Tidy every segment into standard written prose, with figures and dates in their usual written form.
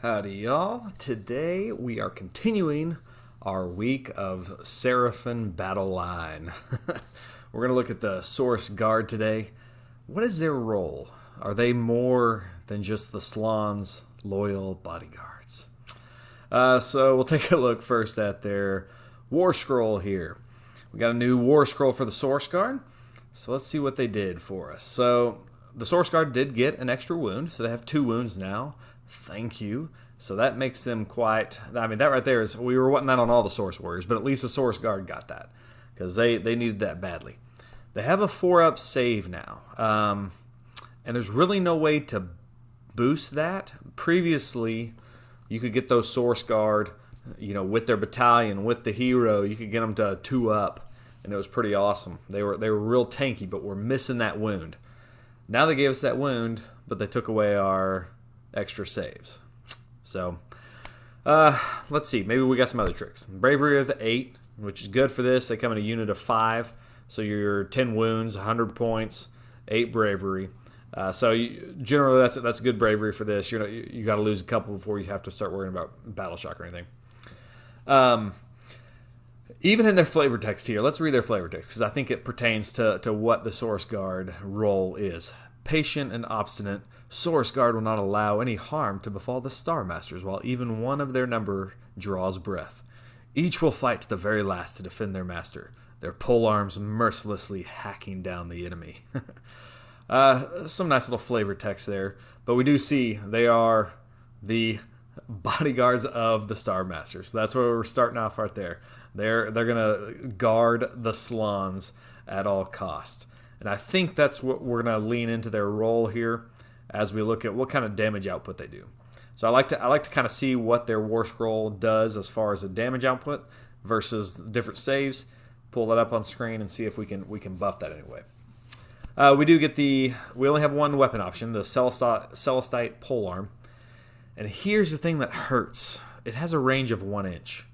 Howdy y'all. Today we are continuing our week of Seraphon battle line. We're going to look at the Saurus Guard today. What is their role? Are they more than just the Slanns' loyal bodyguards? So we'll take a look first at their war scroll here. We got a new war scroll for the Saurus Guard. So let's see what they did for us. So the Saurus Guard did get an extra wound, so they have 2 wounds now. Thank you. So that makes them quite... I mean, that right there is... We were wanting that on all the Saurus Warriors, but at least the Saurus Guard got that. Because they needed that badly. They have a 4-up save now. And there's really no way to boost that. Previously, you could get those Saurus Guard, with their battalion, with the hero. You could get them to 2-up. And it was pretty awesome. They were real tanky, but we're missing that wound. Now they gave us that wound, but they took away our extra saves. So, let's see. Maybe we got some other tricks. Bravery of 8, which is good for this. They come in a unit of 5. So you're 10 wounds, 100 points, 8 bravery. Generally, that's good bravery for this. You got to lose a couple before you have to start worrying about battle shock or anything. Even in their flavor text here, let's read their flavor text because I think it pertains to what the Saurus Guard role is. Patient and obstinate, Saurus Guard will not allow any harm to befall the Star Masters while even one of their number draws breath. Each will fight to the very last to defend their master, their polearms mercilessly hacking down the enemy. Some nice little flavor text there, but we do see they are the bodyguards of the Star Masters. That's where we're starting off right there. They're going to guard the Slanns at all costs. And I think that's what we're going to lean into their role here as we look at what kind of damage output they do. So I like to kind of see what their war scroll does as far as the damage output versus different saves. Pull that up on screen and see if we can buff that anyway. We only have one weapon option, the Celestite polearm. And here's the thing that hurts. It has a range of 1 inch.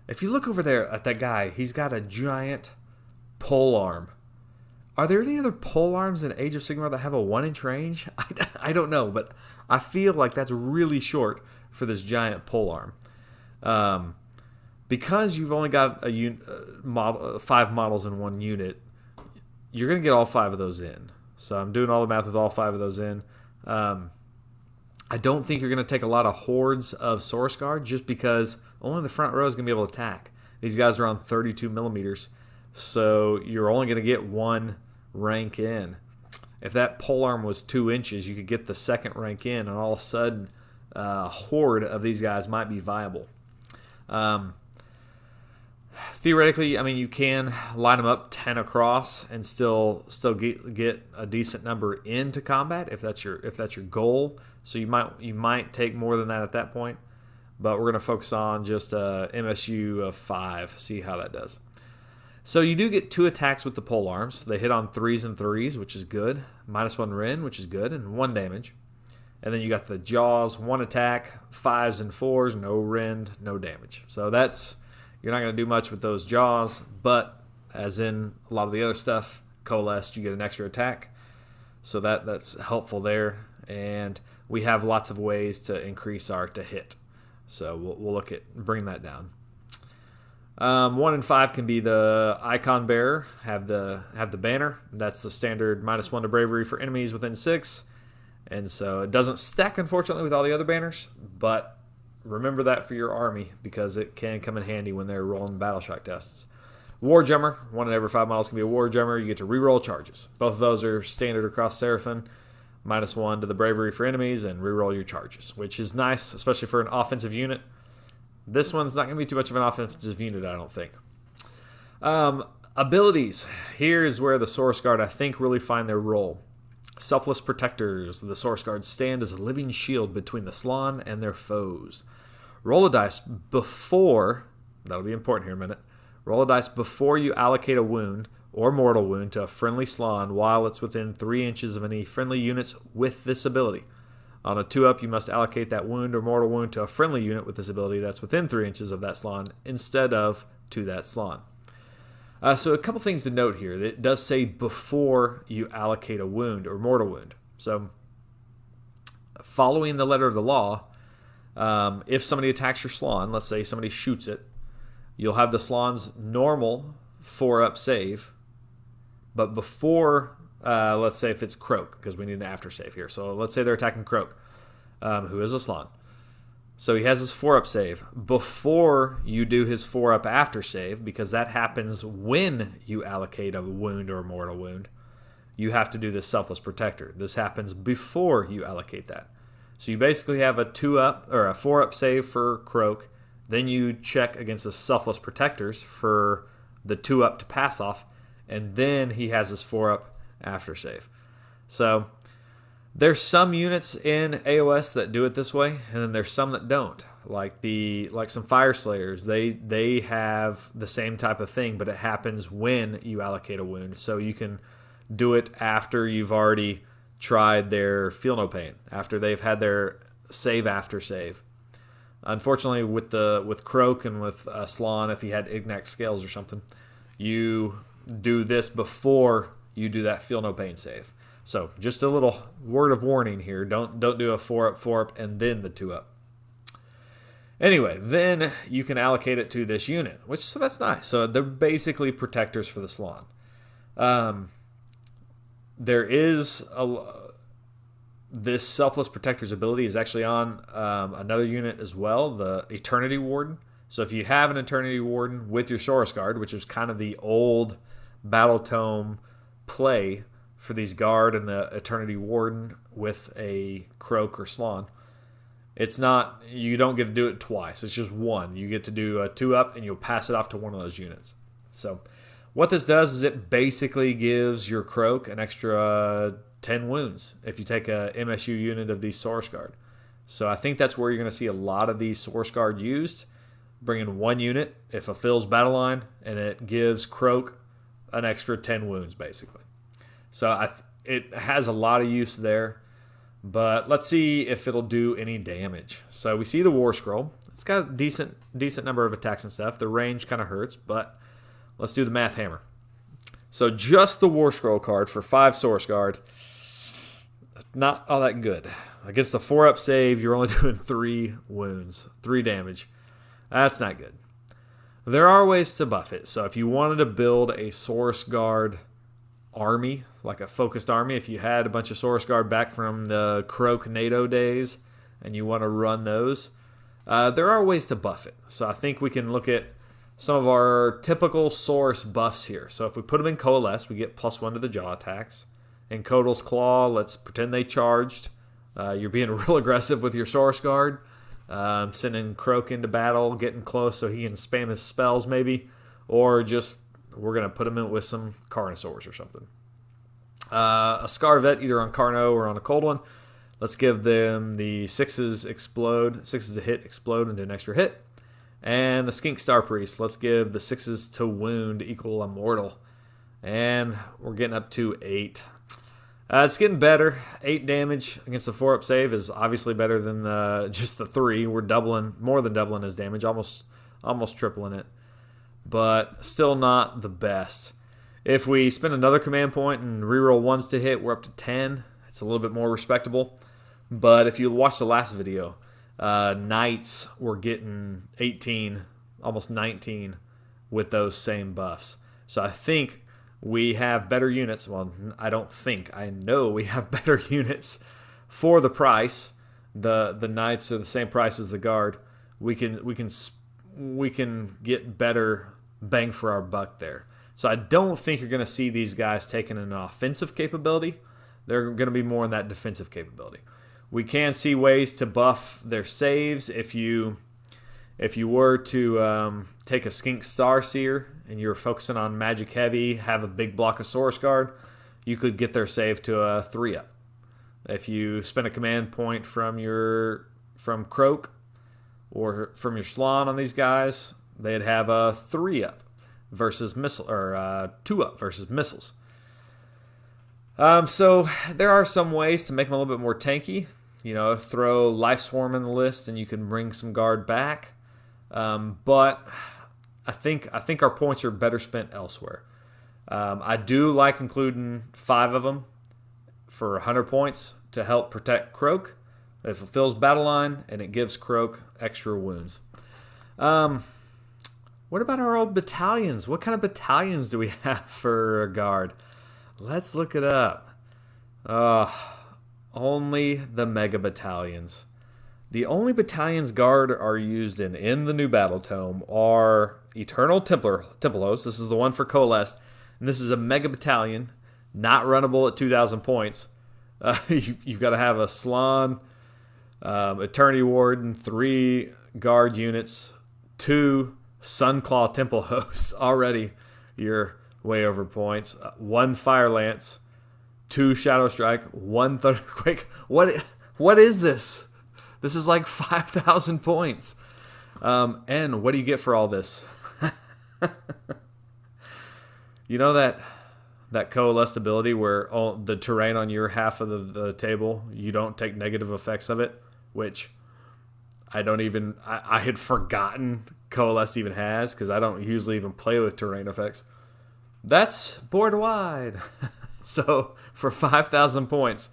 If you look over there at that guy, he's got a giant polearm. Are there any other polearms in Age of Sigmar that have a 1 inch range? I don't know, but I feel like that's really short for this giant polearm. Because you've only got 5 models in one unit, you're going to get all 5 of those in. So I'm doing all the math with all 5 of those in. I don't think you're going to take a lot of hordes of Saurus Guard just because only the front row is going to be able to attack. These guys are on 32 millimeters, so you're only going to get 1 rank in. If that polearm was 2 inches, you could get the second rank in, and all of a sudden, a horde of these guys might be viable. Theoretically, I mean, you can line them up 10 across and still get a decent number into combat if that's your goal. So you might take more than that at that point, but we're going to focus on just MSU of 5, see how that does. So you do get 2 attacks with the polearms. They hit on 3s and 3s, which is good. -1 Ren, which is good, and 1 damage. And then you got the jaws, 1 attack, 5s and 4s, no rend, no damage. So you're not going to do much with those jaws, but as in a lot of the other stuff, coalesced, you get an extra attack. So that's helpful there. And we have lots of ways to increase our to hit. So we'll look at bring that down. 1 and 5 can be the icon bearer, have the banner. That's the standard -1 to bravery for enemies within 6. And so it doesn't stack, unfortunately, with all the other banners, but remember that for your army because it can come in handy when they're rolling battle shock tests. War Jummer, 1 in every 5 models can be a War Jummer. You get to reroll charges. Both of those are standard across Seraphon. -1 to the bravery for enemies and reroll your charges, which is nice, especially for an offensive unit. This one's not going to be too much of an offensive unit, I don't think. Abilities. Here's where the Saurus Guard, I think, really find their role. Selfless Protectors. The Saurus Guard stand as a living shield between the Slann and their foes. Roll a dice before, that'll be important here in a minute, roll a dice before you allocate a wound or mortal wound to a friendly Slann while it's within 3 inches of any friendly units with this ability. On a 2-up, you must allocate that wound or mortal wound to a friendly unit with this ability that's within 3 inches of that Slann instead of to that Slann. So a couple things to note here. It does say before you allocate a wound or mortal wound. So following the letter of the law, If somebody attacks your Slann, let's say somebody shoots it, you'll have the Slann's normal 4-up save, but before, let's say if it's Croak, because we need an after save here. So let's say they're attacking Croak, who is a Slann. So he has his 4-up save before you do his 4-up after save, because that happens when you allocate a wound or a mortal wound. You have to do this Selfless Protector. This happens before you allocate that. So you basically have a 2-up or a 4-up save for Croak. Then you check against the Selfless Protectors for the 2-up to pass off, and then he has his 4-up after save. So there's some units in AOS that do it this way, and then there's some that don't. Like some Fire Slayers, they have the same type of thing, but it happens when you allocate a wound. So you can do it after you've already tried their Feel No Pain, after they've had their save after save. Unfortunately, with Croak and with Slann, if he had Ignac Scales or something, you do this before you do that Feel No Pain save. So just a little word of warning here. Don't do a 4-up, and then the 2-up. Anyway, then you can allocate it to this unit, so that's nice. So they're basically protectors for the Slann. There is this Selfless Protector's ability is actually on another unit as well, the Eternity Warden. So if you have an Eternity Warden with your Saurus Guard, which is kind of the old Battle Tome play for these Guard and the Eternity Warden with a Croak or Slann, you don't get to do it twice. It's just one. You get to do a 2-up, and you'll pass it off to one of those units. So what this does is it basically gives your Croak an extra 10 wounds if you take a MSU unit of these Saurus Guard. So I think that's where you're going to see a lot of these Saurus Guard used. Bring in one unit, it fulfills battle line, and it gives Croak an extra 10 wounds, basically. So it has a lot of use there, but let's see if it'll do any damage. So we see the War Scroll. It's got a decent number of attacks and stuff. The range kind of hurts, but let's do the math hammer. So just the War Scroll card for 5 Saurus Guard, not all that good. Against the 4-up save, you're only doing 3 wounds, 3 damage. That's not good. There are ways to buff it. So if you wanted to build a Saurus Guard army, like a focused army, if you had a bunch of Saurus Guard back from the Croak NATO days and you want to run those, there are ways to buff it. So I think we can look at some of our typical Saurus buffs here. So if we put them in Coalesce, we get +1 to the jaw attacks. In Kotal's Claw, let's pretend they charged. You're being real aggressive with your Saurus Guard. Sending Croak into battle, getting close so he can spam his spells maybe. Or just, we're going to put him in with some Carnosaurs or something. A Scarvet, either on Carno or on a cold one. Let's give them the 6s explode. 6s to hit, explode into an extra hit. And the Skink Star Priest, let's give the 6s to wound equal immortal. And we're getting up to 8. It's getting better. 8 damage against the 4-up save is obviously better than just the 3. We're more than doubling his damage, almost tripling it. But still not the best. If we spend another command point and reroll 1s to hit, we're up to 10. It's a little bit more respectable. But if you watch the last video, Knights were getting 18, almost 19 with those same buffs. So I think we have better units. Well, I don't think. I know we have better units for the price. The Knights are the same price as the Guard. We can get better bang for our buck there. So I don't think you're going to see these guys taking an offensive capability. They're going to be more in that defensive capability. We can see ways to buff their saves. If you were to take a Skink Starseer and you're focusing on Magic Heavy, have a big block of Saurus Guard, you could get their save to a 3-up. If you spend a command point from Croak or from your Slann on these guys, they'd have a 3-up versus missile, or 2-up versus missiles. So there are some ways to make them a little bit more tanky. You know, throw Life Swarm in the list and you can bring some Guard back. But I think our points are better spent elsewhere. I do like including 5 of them for 100 points to help protect Croak. It fulfills battle line, and it gives Croak extra wounds. What about our old battalions? What kind of battalions do we have for a guard? Let's look it up. Only the mega battalions. The only battalions guard are used in the new battle tome are Eternal Templos. This is the one for Coalesced. And this is a mega battalion, not runnable at 2,000 points. You've got to have a Slann, Eternity Warden, 3 guard units, 2 Sunclaw Temple hosts. Already you're way over points. 1 Fire Lance, 2 Shadow Strike, 1 Thunderquake. What is this? This is like 5,000 points. And what do you get for all this? You know that coalesced ability where the terrain on your half of the table, you don't take negative effects of it, which I had forgotten Coalesced even has, because I don't usually even play with terrain effects. That's board wide. So for 5,000 points,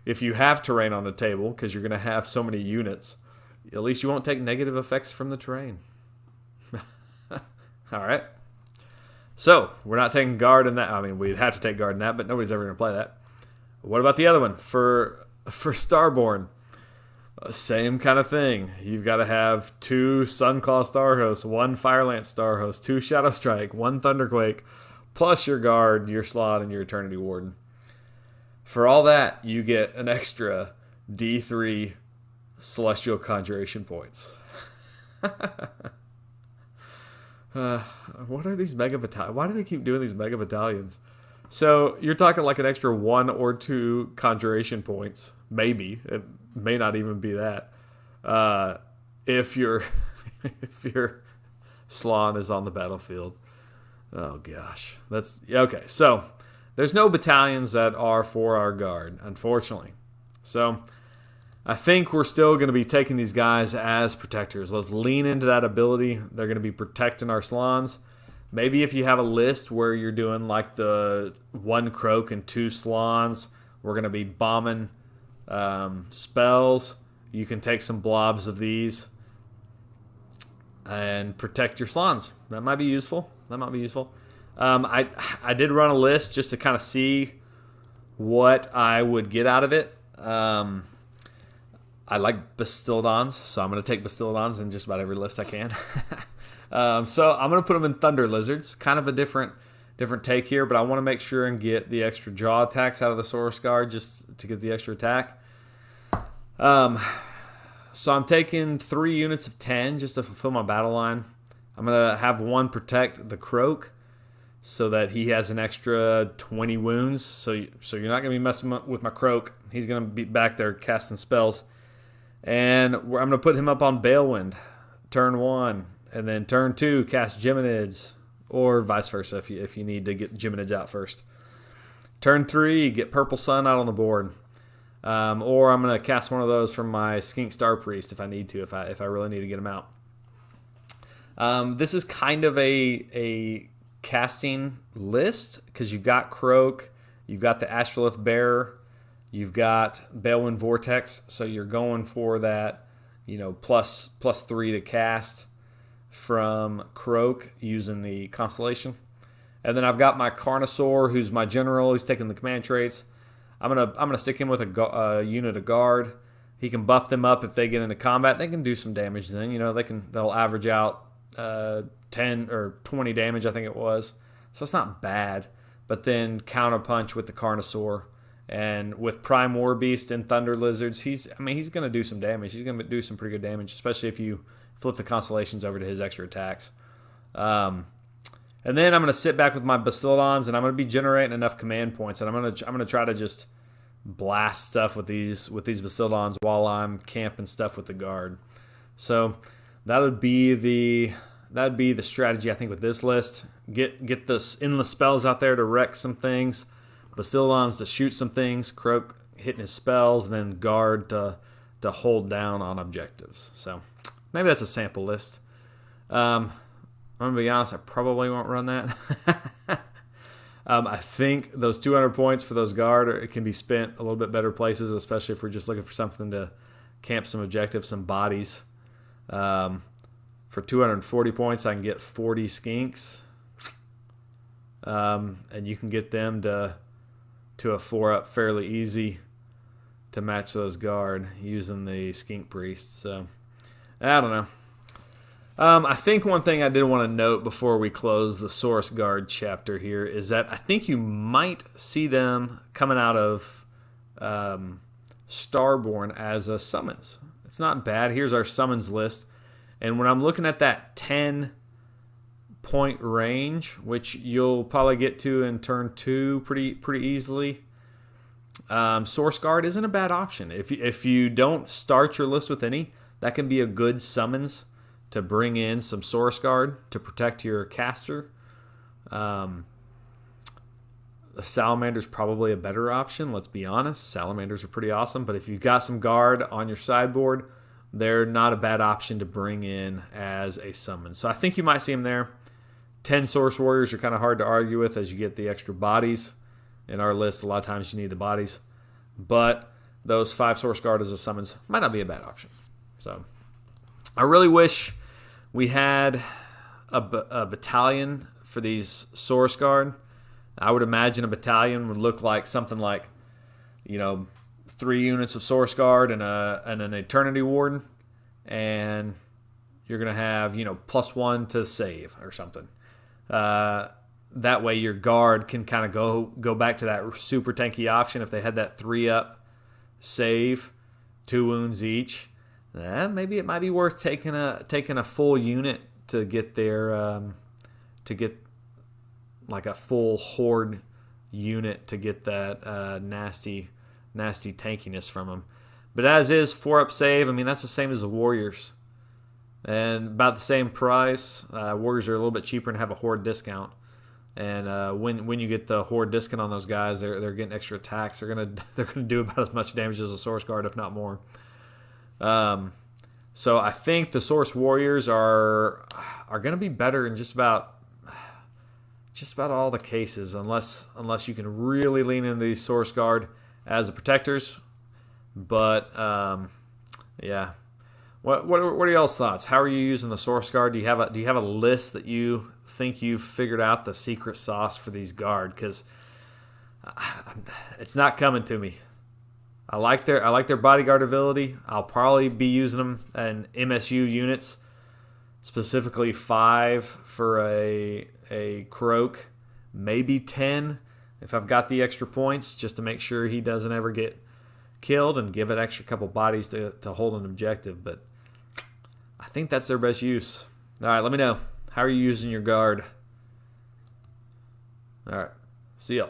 if you have terrain on the table, because you're going to have so many units, at least you won't take negative effects from the terrain. All right. So we're not taking guard in that. I mean, we'd have to take guard in that, but nobody's ever going to play that. What about the other one? For Starborn, same kind of thing. You've got to have 2 Sunclaw Star Hosts, 1 Firelance Star Host, 2 Shadow Strike, 1 Thunderquake, plus your guard, your Slot, and your Eternity Warden. For all that, you get an extra D3 Celestial Conjuration points. What are these mega battalions? Why do they keep doing these mega battalions? So you're talking like an extra 1 or 2 conjuration points. Maybe. It may not even be that. If your Slann is on the battlefield. Oh gosh. That's okay. So there's no battalions that are for our guard, unfortunately. So I think we're still going to be taking these guys as protectors. Let's lean into that ability. They're going to be protecting our Slanns. Maybe if you have a list where you're doing like the 1 Croak and 2 Slanns, we're going to be bombing spells. You can take some blobs of these and protect your Slanns. That might be useful. I did run a list just to kind of see what I would get out of it. I like Bastildons, so I'm going to take Bastildons in just about every list I can. So I'm going to put them in Thunder Lizards. Kind of a different take here, but I want to make sure and get the extra jaw attacks out of the Saurus Guard just to get the extra attack. So I'm taking 3 units of 10 just to fulfill my battle line. I'm going to have 1 protect the Croak so that he has an extra 20 wounds. So you're not going to be messing with my Croak. He's going to be back there casting spells. And I'm going to put him up on Balewind, turn 1. And then turn 2, cast Geminids. Or vice versa if you need to get Geminids out first. Turn 3, get Purple Sun out on the board. Or I'm going to cast one of those from my Skink Star Priest if I need to, if I really need to get him out. This is kind of a casting list because you've got Croak, you've got the Astrolith Bearer, you've got Balewind Vortex, so you're going for that, plus 3 to cast from Croak using the Constellation. And then I've got my Carnosaur, who's my general. He's taking the command traits. I'm gonna stick him with a unit of guard. He can buff them up if they get into combat. They can do some damage then. They'll average out 10 or 20 damage, I think it was. So it's not bad. But then counterpunch with the Carnosaur. And with Prime War Beast and Thunder Lizards, he's going to do some damage. He's going to do some pretty good damage, especially if you flip the Constellations over to his extra attacks. And then I'm going to sit back with my Bastildons, and I'm going to be generating enough command points, and I'm going to try to just blast stuff with these Bastildons while I'm camping stuff with the guard. So that would be the strategy, I think, with this list. Get the endless spells out there to wreck some things, Bastildons to shoot some things, Croak hitting his spells, and then guard to hold down on objectives. So maybe that's a sample list. I'm going to be honest, I probably won't run that. I think those 200 points for those guard can be spent a little bit better places, especially if we're just looking for something to camp some objectives, some bodies. For 240 points, I can get 40 skinks. And you can get them to a 4-up fairly easy to match those guard using the skink priests. So I don't know. I think one thing I did want to note before we close the Saurus Guard chapter here is that I think you might see them coming out of Starborn as a summons. It's not bad. Here's our summons list. And when I'm looking at that 10-point range, which you'll probably get to in turn 2 pretty easily, Saurus Guard isn't a bad option. If you don't start your list with any, that can be a good summons to bring in some Saurus Guard to protect your caster. The Salamander's probably a better option, let's be honest. Salamanders are pretty awesome, but if you've got some guard on your sideboard, they're not a bad option to bring in as a summon. So I think you might see them there. 10 Source Warriors are kind of hard to argue with as you get the extra bodies. In our list, a lot of times you need the bodies. But those 5 Source Guard as a summons might not be a bad option. So I really wish we had a battalion for these Saurus Guard. I would imagine a battalion would look like something like, 3 units of Saurus Guard and an Eternity Warden, and you're going to have, +1 to save or something. That way your guard can kind of go back to that super tanky option. If they had that 3-up save, 2 wounds each, maybe it might be worth taking a full unit to get their like a full horde unit to get that nasty tankiness from them. But as is, 4-up save, that's the same as the Warriors. And about the same price. Warriors are a little bit cheaper and have a horde discount. And when you get the horde discount on those guys, they're getting extra attacks. They're gonna do about as much damage as a Saurus Guard, if not more. So I think the Saurus Warriors are gonna be better in just about all the cases, unless you can really lean into the Saurus Guard as the protectors. But yeah. What are y'all's thoughts? How are you using the Saurus Guard? Do you have a list that you think you've figured out the secret sauce for these guard? Because it's not coming to me. I like their bodyguard ability. I'll probably be using them in MSU units, specifically 5 for a Croak, maybe 10 if I've got the extra points, just to make sure he doesn't ever get killed and give it extra couple bodies to hold an objective. But I think that's their best use. All right, let me know. How are you using your guard? All right, see ya.